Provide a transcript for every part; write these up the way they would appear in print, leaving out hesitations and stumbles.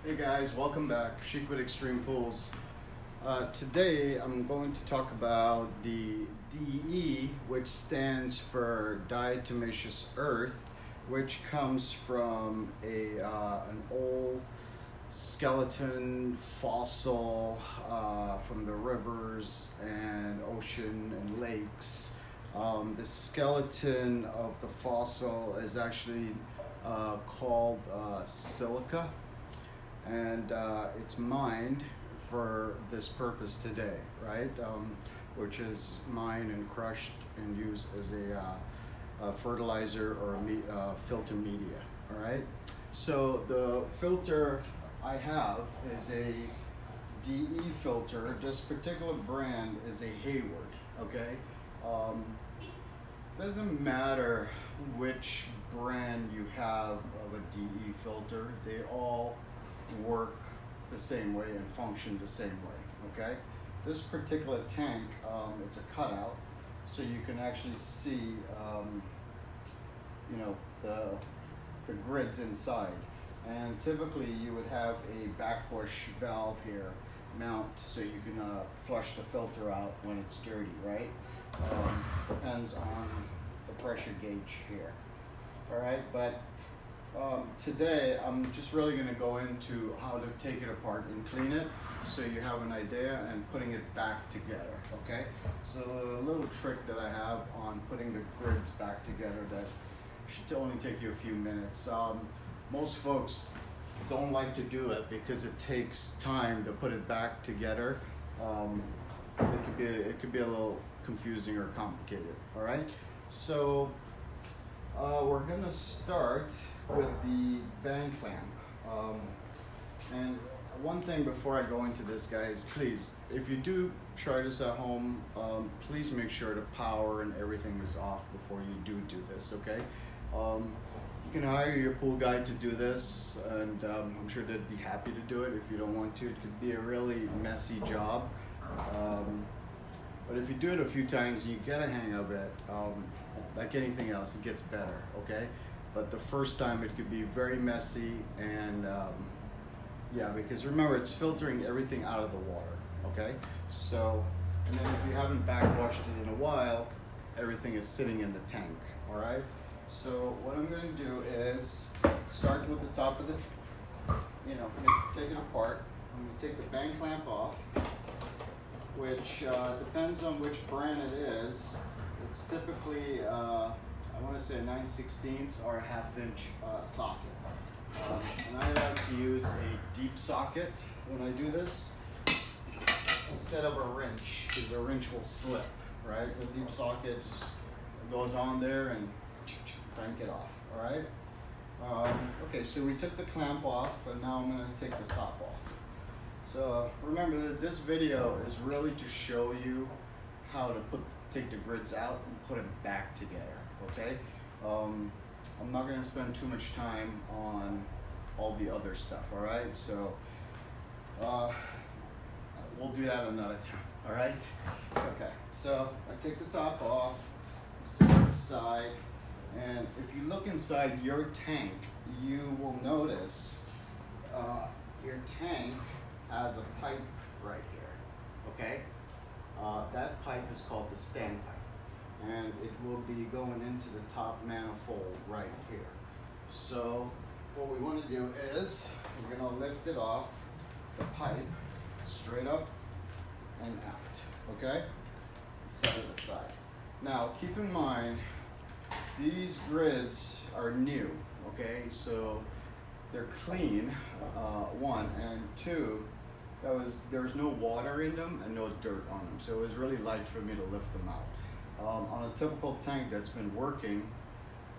Hey guys, welcome back. Chic with Extreme Pools. Today I'm going to talk about the DE, which stands for diatomaceous earth, which comes from an old skeleton fossil from the rivers and ocean and lakes. The skeleton of the fossil is actually called silica, and it's mined for this purpose today, right? Which is mined and crushed and used as a fertilizer or a filter media, all right? So the filter I have is a DE filter. This particular brand is a Hayward, okay? Doesn't matter which brand you have of a DE filter, they all work the same way and function the same way, okay? This particular tank, it's a cutout, so you can actually see, the grids inside. And typically you would have a backwash valve here mount so you can flush the filter out when it's dirty, right? Depends on the pressure gauge here, all right? But today I'm just really going to go into how to take it apart and clean it so you have an idea and putting it back together, okay? So a little trick that I have on putting the grids back together that should only take you a few minutes. Most folks don't like to do it because it takes time to put it back together. It could be a little confusing or complicated, all right? So we're gonna start with the band clamp. And one thing before I go into this, guys, please, if you do try this at home, please make sure the power and everything is off before you do this, okay? You can hire your pool guy to do this, and I'm sure they'd be happy to do it. If you don't want to, it could be a really messy job. But if you do it a few times, you get a hang of it. Like anything else, it gets better, okay? But the first time it could be very messy, and yeah, because remember, it's filtering everything out of the water, okay? So, and then if you haven't backwashed it in a while, everything is sitting in the tank, all right? So what I'm going to do is start with the top of the, take it apart. I'm going to take the band clamp off, which depends on which brand it is. It's typically, I want to say a 9/16 or a 1/2 inch socket. And I like to use a deep socket when I do this instead of a wrench, because the wrench will slip, right? The deep socket just goes on there and crank it off, all right? Okay, so we took the clamp off, and now I'm going to take the top off. So remember that this video is really to show you how to take the grids out and put it back together, okay? I'm not going to spend too much time on all the other stuff, all right? So we'll do that another time, all right? Okay, so I take the top off, set it aside, and if you look inside your tank, you will notice your tank has a pipe right here, okay? That pipe is called the standpipe, and it will be going into the top manifold right here. So what we want to do is we're going to lift it off the pipe straight up and out, okay? Set it aside. Now keep in mind, these grids are new, okay? So they're clean, one, and two, there was no water in them and no dirt on them, so it was really light for me to lift them out. On a typical tank that's been working,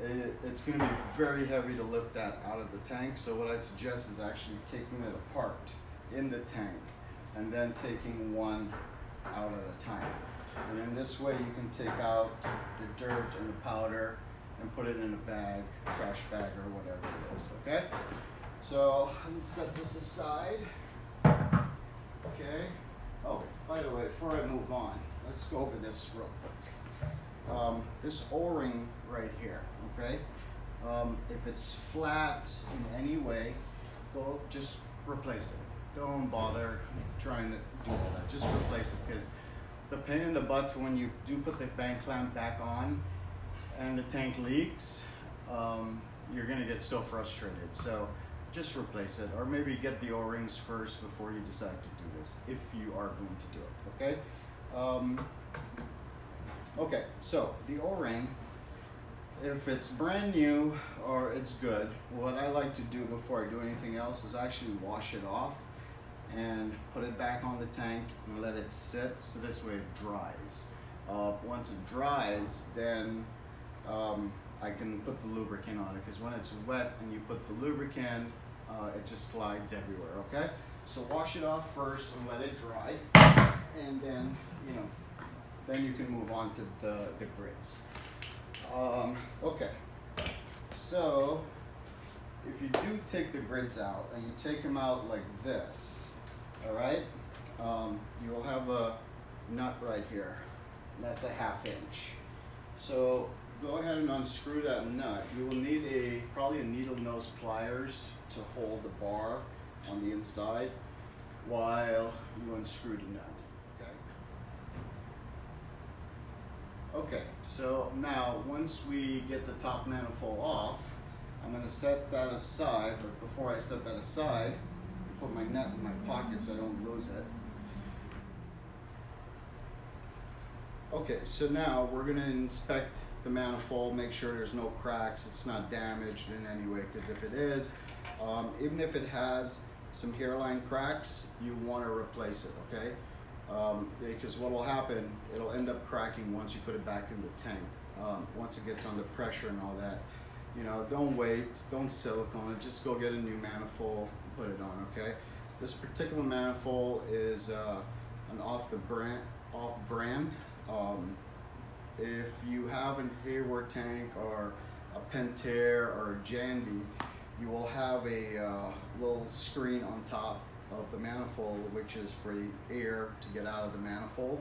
it's going to be very heavy to lift that out of the tank, so what I suggest is actually taking it apart in the tank and then taking one out at a time. And in this way you can take out the dirt and the powder and put it in a bag, trash bag, or whatever it is, okay? So let's set this aside. Okay. Oh, by the way, before I move on, let's go over this real quick. This O-ring right here, okay? If it's flat in any way, just replace it. Don't bother trying to do all that. Just replace it, because the pain in the butt when you do put the bank clamp back on and the tank leaks, you're gonna get so frustrated. So just replace it, or maybe get the O-rings first before you decide to do this, if you are going to do it, okay? Okay, so the O-ring, if it's brand new or it's good, what I like to do before I do anything else is actually wash it off and put it back on the tank and let it sit, so this way it dries. Once it dries, then I can put the lubricant on it, because when it's wet and you put the lubricant, it just slides everywhere, okay? So wash it off first and let it dry, and then, you know, then you can move on to the grids. Okay, so if you do take the grids out and you take them out like this, all right, you will have a nut right here. That's a 1/2 inch. So go ahead and unscrew that nut. You will need probably a needle nose pliers to hold the bar on the inside while you unscrew the nut. Okay, so now once we get the top manifold off, I'm going to set that aside, but before I set that aside, I put my nut in my pocket so I don't lose it. Okay, so now we're going to inspect the manifold, make sure there's no cracks, it's not damaged in any way, because if it is, even if it has some hairline cracks, you want to replace it, okay? Because what will happen, it'll end up cracking once you put it back in the tank. Once it gets under pressure and all that, you know, don't wait, don't silicone it, just go get a new manifold and put it on, okay? This particular manifold is an off-brand. If you have a Hayward tank or a Pentair or a Jandy, you will have a little screen on top of the manifold, which is for the air to get out of the manifold.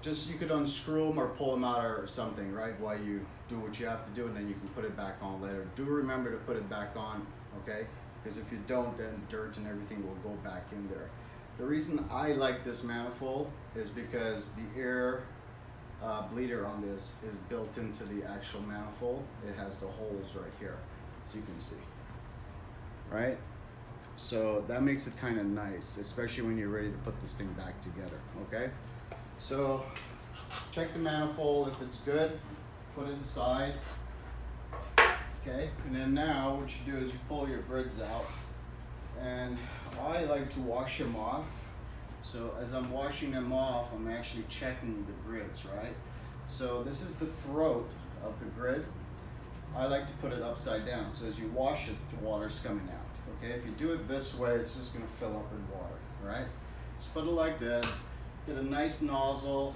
Just, you could unscrew them or pull them out or something, right, while you do what you have to do, and then you can put it back on later. Do remember to put it back on, okay? Because if you don't, then dirt and everything will go back in there. The reason I like this manifold is because the air bleeder on this is built into the actual manifold. It has the holes right here, as you can see. Right? So that makes it kind of nice, especially when you're ready to put this thing back together, okay? So check the manifold. If it's good, put it aside, okay? And then now what you do is you pull your grids out, and I like to wash them off. So as I'm washing them off, I'm actually checking the grids, right? So this is the throat of the grid. I like to put it upside down, so as you wash it, the water's coming out, okay? If you do it this way, it's just gonna fill up with water, right? Just put it like this, get a nice nozzle,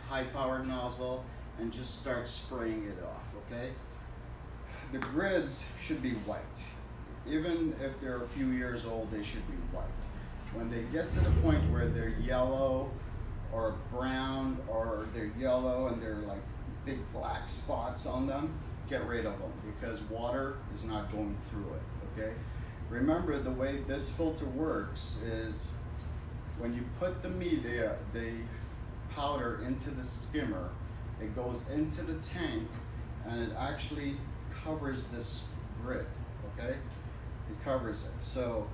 high-powered nozzle, and just start spraying it off, okay? The grids should be white. Even if they're a few years old, they should be white. When they get to the point where they're yellow or brown, or they're yellow and they're like big black spots on them, get rid of them, because water is not going through it, okay? Remember, the way this filter works is when you put the powder into the skimmer, it goes into the tank and it actually covers this grid, okay? It covers it. So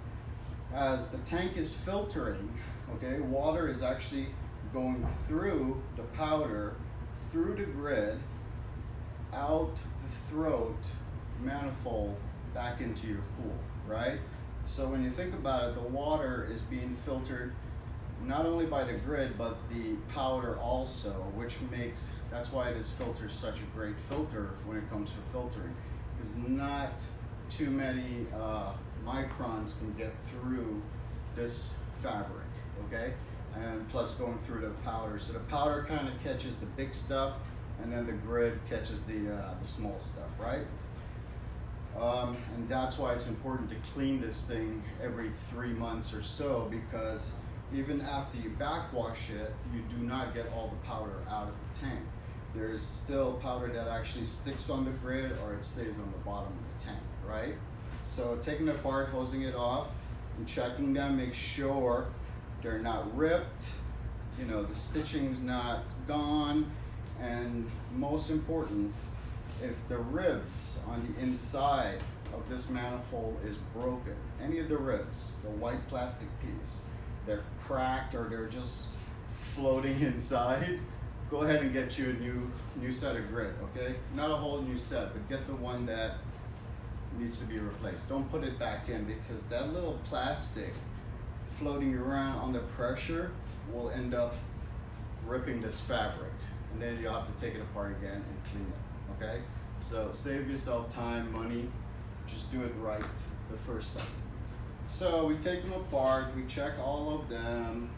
as the tank is filtering, okay, water is actually going through the powder, through the grid, out the throat manifold, back into your pool, right? So when you think about it, the water is being filtered not only by the grid, but the powder also, which makes, that's why this filter is such a great filter when it comes to filtering, because not too many microns can get through this fabric, okay? And plus going through the powder. So the powder kind of catches the big stuff, and then the grid catches the small stuff, right? And that's why it's important to clean this thing every 3 months or so, because even after you backwash it, you do not get all the powder out of the tank. There's still powder that actually sticks on the grid, or it stays on the bottom of the tank, right? So taking it apart, hosing it off, and checking them, make sure they're not ripped, you know, the stitching's not gone, and most important, if the ribs on the inside of this manifold is broken, any of the ribs, the white plastic piece, they're cracked or they're just floating inside, go ahead and get you a new set of grit, okay? Not a whole new set, but get the one that needs to be replaced. Don't put it back in, because that little plastic floating around on the pressure will end up ripping this fabric, and then you'll have to take it apart again and clean it, okay? So save yourself time, money, just do it right the first time. So we take them apart, we check all of them,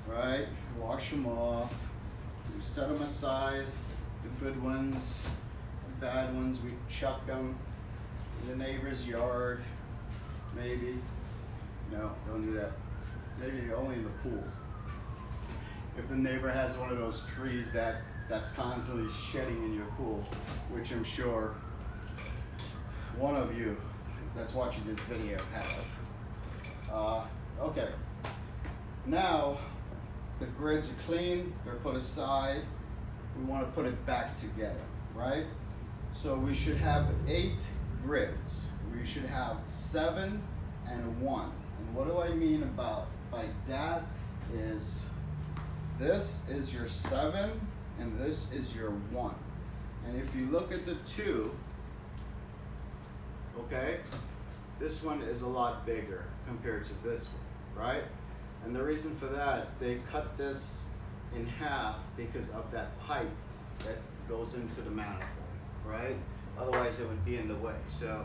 right? Wash them off, we set them aside, the good ones, the bad ones, we chuck them in the neighbor's yard, maybe. No, don't do that. Maybe only in the pool. If the neighbor has one of those trees that's constantly shedding in your pool, which I'm sure one of you that's watching this video have. Okay, now the grids are clean, they're put aside. We want to put it back together, right? So we should have 8 grids. We should have 7 and 1. And what do I mean by that is, this is your 7 and this is your 1. And if you look at the 2, okay, this one is a lot bigger compared to this one, right? And the reason for that, they cut this in half because of that pipe that goes into the manifold, right? Otherwise it would be in the way. So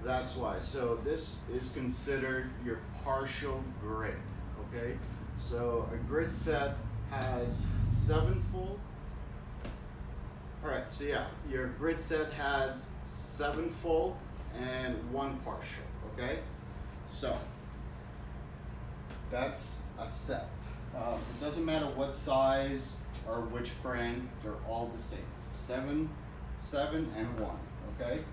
that's why. So this is considered your partial grid, okay? So a grid set has 7 full. All right, so yeah, your grid set has 7 full and 1 partial, okay? So that's a set. It doesn't matter what size or which brand, they're all the same. 7, 7, and 1, okay?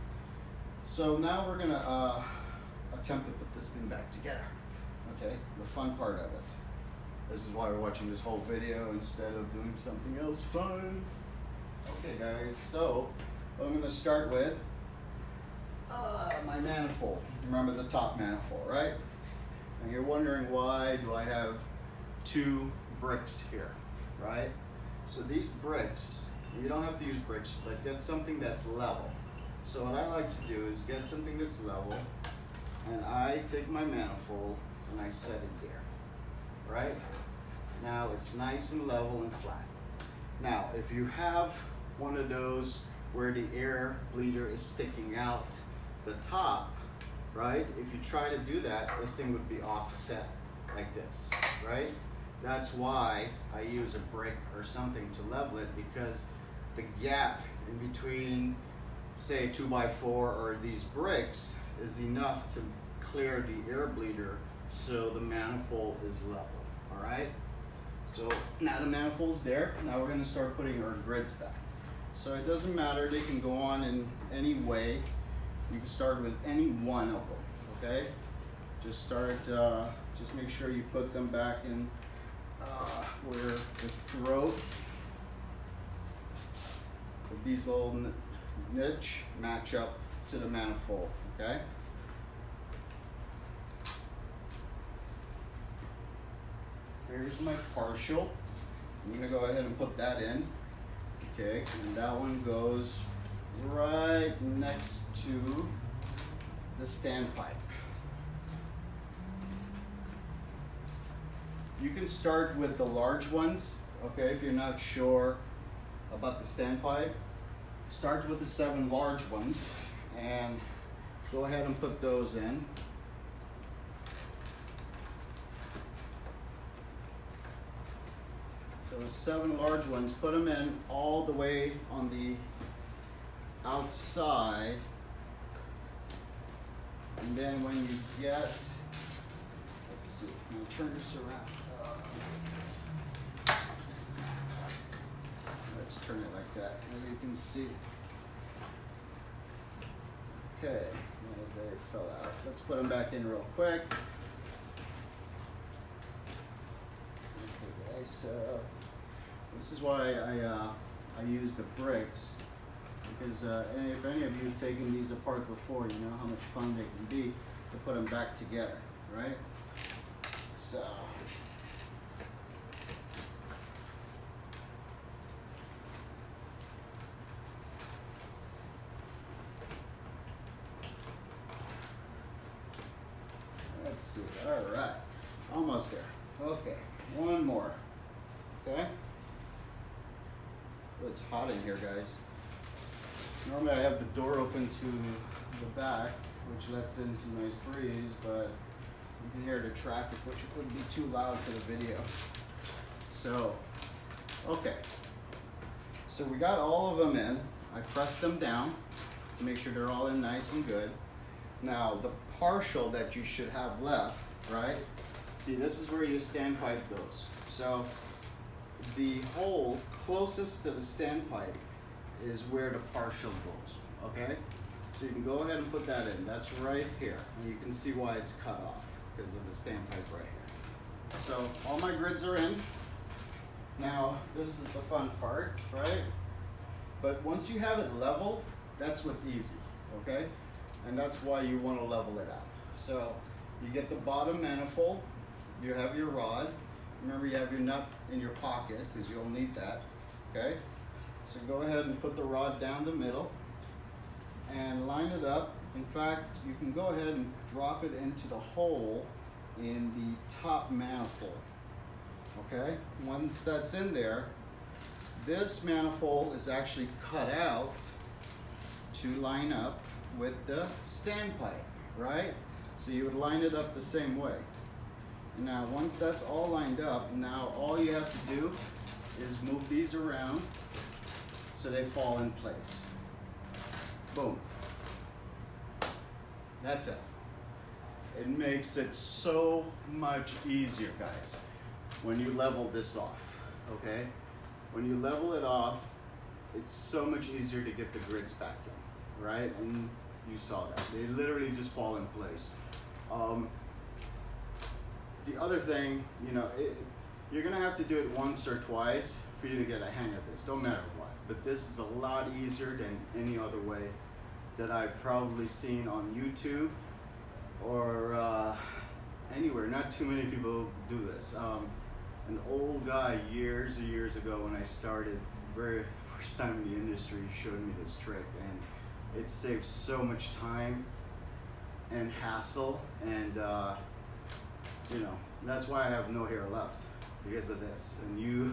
So now we're gonna attempt to put this thing back together, okay? The fun part of it. This is why we're watching this whole video instead of doing something else fun. Okay guys, so what I'm gonna start with, my manifold. Remember the top manifold, right? And you're wondering, why do I have 2 bricks here, right? So these bricks, you don't have to use bricks, but get something that's level. So what I like to do is get something that's level, and I take my manifold and I set it there, right? Now it's nice and level and flat. Now if you have one of those where the air bleeder is sticking out the top, right? If you try to do that, this thing would be offset like this, right? That's why I use a brick or something to level it, because the gap in between, say, a 2x4 or these bricks is enough to clear the air bleeder so the manifold is level, all right? So now the manifold's there. Now we're gonna start putting our grids back. So it doesn't matter, they can go on in any way. You can start with any one of them, okay? Just start, just make sure you put them back in where the throat of these little niche match up to the manifold, okay? Here's my partial. I'm gonna go ahead and put that in, okay? And that one goes right next to the standpipe. You can start with the large ones, okay, if you're not sure about the standpipe. Start with the 7 large ones and go ahead and put those in. Those 7 large ones, put them in all the way on the outside, and then when you get, let's see, I'm gonna turn this around. Let's turn it like that, maybe you can see. Okay, right there. they fell out. Let's put them back in real quick. Okay guys, so this is why I use the bricks, because if any of you have taken these apart before, you know how much fun they can be to put them back together, right? So let's see. All right, almost there. Okay, one more. Okay. Oh, it's hot in here, guys. Normally I have the door open to the back, which lets in some nice breeze, but you can hear the traffic, which would be too loud for the video. So, okay. So we got all of them in. I pressed them down to make sure they're all in nice and good. Now, the partial that you should have left, right? See, this is where your standpipe goes. So, the hole closest to the standpipe is where the partial goes, okay? So you can go ahead and put that in. That's right here. And you can see why it's cut off, because of the standpipe right here. So, all my grids are in. Now, this is the fun part, right? But once you have it level, that's what's easy, okay? And that's why you want to level it out. So you get the bottom manifold, you have your rod. Remember, you have your nut in your pocket because you'll need that, okay? So go ahead and put the rod down the middle and line it up. In fact, you can go ahead and drop it into the hole in the top manifold, okay? Once that's in there, this manifold is actually cut out to line up with the standpipe, right? So you would line it up the same way. And now once that's all lined up, now all you have to do is move these around so they fall in place. Boom. That's it. It makes it so much easier, guys, when you level this off, okay? When you level it off, it's so much easier to get the grids back in, right? And you saw that. They literally just fall in place. The other thing, you know, you're gonna have to do it once or twice for you to get a hang of this, no matter what. But this is a lot easier than any other way that I've probably seen on YouTube or anywhere. Not too many people do this. An old guy years and years ago when I started, very first time in the industry, showed me this trick, and it saves so much time and hassle, and you know, that's why I have no hair left, because of this. And you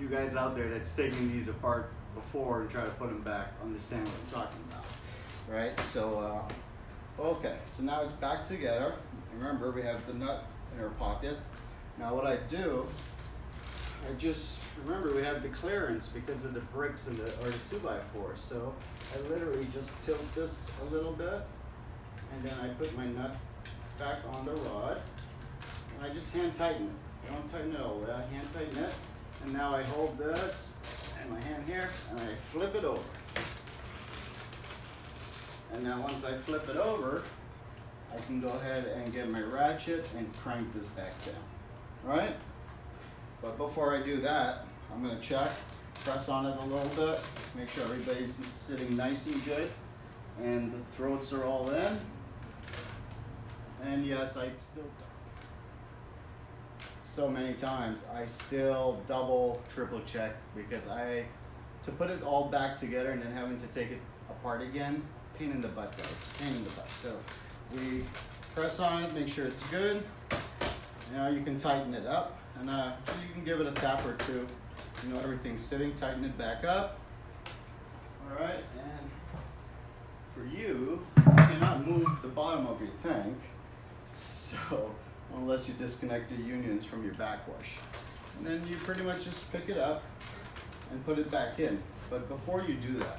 guys out there that's taking these apart before and try to put them back understand what I'm talking about, right? So okay, so now it's back together. Remember, we have the nut in our pocket. Now what I do, I just remember we have the clearance because of the bricks and the 2x4. So I literally just tilt this a little bit, and then I put my nut back on the rod, and I just hand tighten it. I don't tighten it all the way. I hand tighten it, and now I hold this and my hand here, and I flip it over. And now once I flip it over, I can go ahead and get my ratchet and crank this back down, right? But before I do that, I'm gonna check, press on it a little bit, make sure everybody's sitting nice and good, and the throats are all in. And yes, I still, so many times, I still double, triple check, because to put it all back together and then having to take it apart again, pain in the butt, guys, pain in the butt. So we press on it, make sure it's good. Now you can tighten it up, and you can give it a tap or two. You know, everything's sitting, tighten it back up. All right, and for you cannot move the bottom of your tank, so unless you disconnect the unions from your backwash. And then you pretty much just pick it up and put it back in. But before you do that,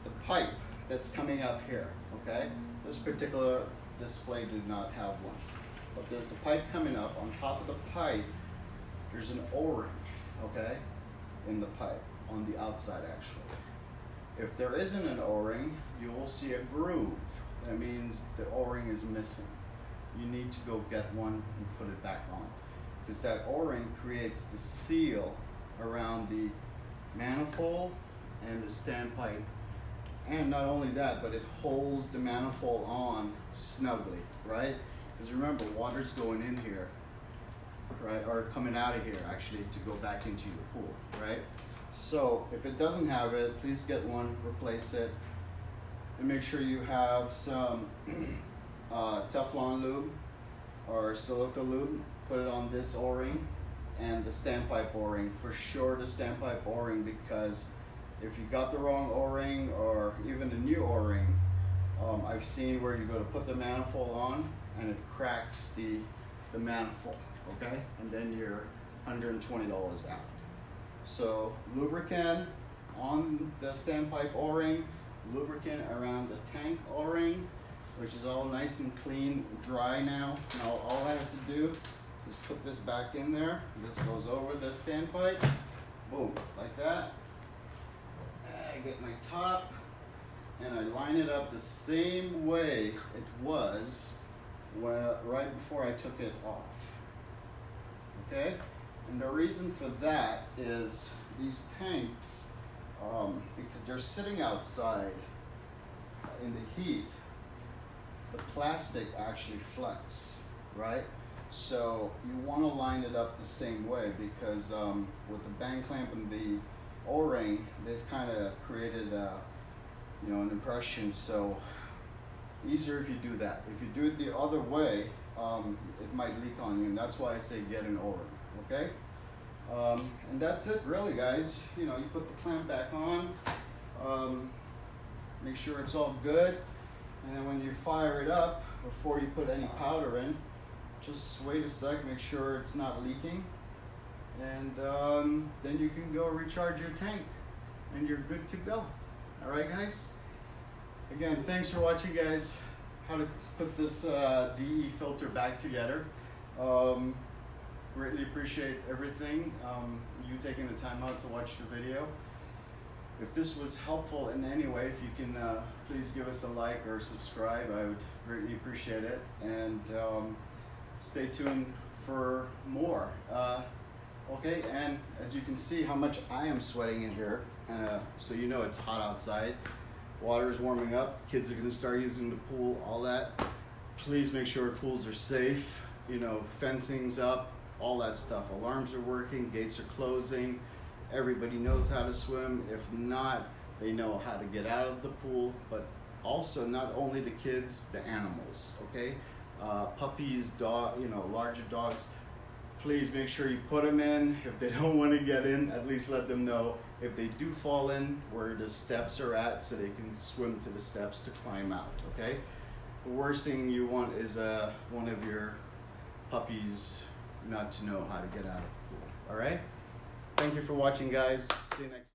the pipe that's coming up here, okay? This particular display did not have one. But there's the pipe coming up. On top of the pipe, there's an O-ring, okay? In the pipe, on the outside actually. If there isn't an O-ring, you will see a groove, that means the O-ring is missing. You need to go get one and put it back on, because that O-ring creates the seal around the manifold and the standpipe. And not only that, but it holds the manifold on snugly, right? Because remember, water's going in here, right? Or coming out of here, actually, to go back into your pool, right? So if it doesn't have it, please get one, replace it, and make sure you have some Teflon lube or silica lube. Put it on this O-ring and the standpipe O-ring. For sure the standpipe O-ring, because if you got the wrong O-ring or even the new O-ring, I've seen where you go to put the manifold on and it cracks the manifold, okay? And then you're $120 out. So lubricant on the standpipe O-ring, lubricant around the tank O-ring, which is all nice and clean, dry now. Now all I have to do is put this back in there. This goes over the standpipe, boom, like that. I get my top and I line it up the same way it was right before I took it off, okay? And the reason for that is these tanks, because they're sitting outside in the heat, the plastic actually flex, right? So you want to line it up the same way, because with the bang clamp and the O-ring, they've kind of created an impression. So easier if you do that. If you do it the other way, it might leak on you, and that's why I say get an O-ring, okay? And that's it really, guys. You put the clamp back on, make sure it's all good, and then when you fire it up, before you put any powder in, just wait a sec, make sure it's not leaking, and then you can go recharge your tank and you're good to go. All right, guys? Again, thanks for watching, guys, how to put this DE filter back together. Greatly appreciate everything, you taking the time out to watch the video. If this was helpful in any way, if you can please give us a like or subscribe, I would greatly appreciate it. And stay tuned for more. Okay, and as you can see how much I am sweating in here, so you know it's hot outside. Water is warming up, kids are gonna start using the pool, all that. Please make sure pools are safe, fencing's up, all that stuff. Alarms are working, gates are closing, everybody knows how to swim. If not, they know how to get out of the pool, but also not only the kids, the animals, okay? Puppies, larger dogs, please make sure you put them in. If they don't want to get in, at least let them know if they do fall in where the steps are at, so they can swim to the steps to climb out, okay? The worst thing you want is one of your puppies not to know how to get out of the pool, all right? Thank you for watching, guys. See you next time.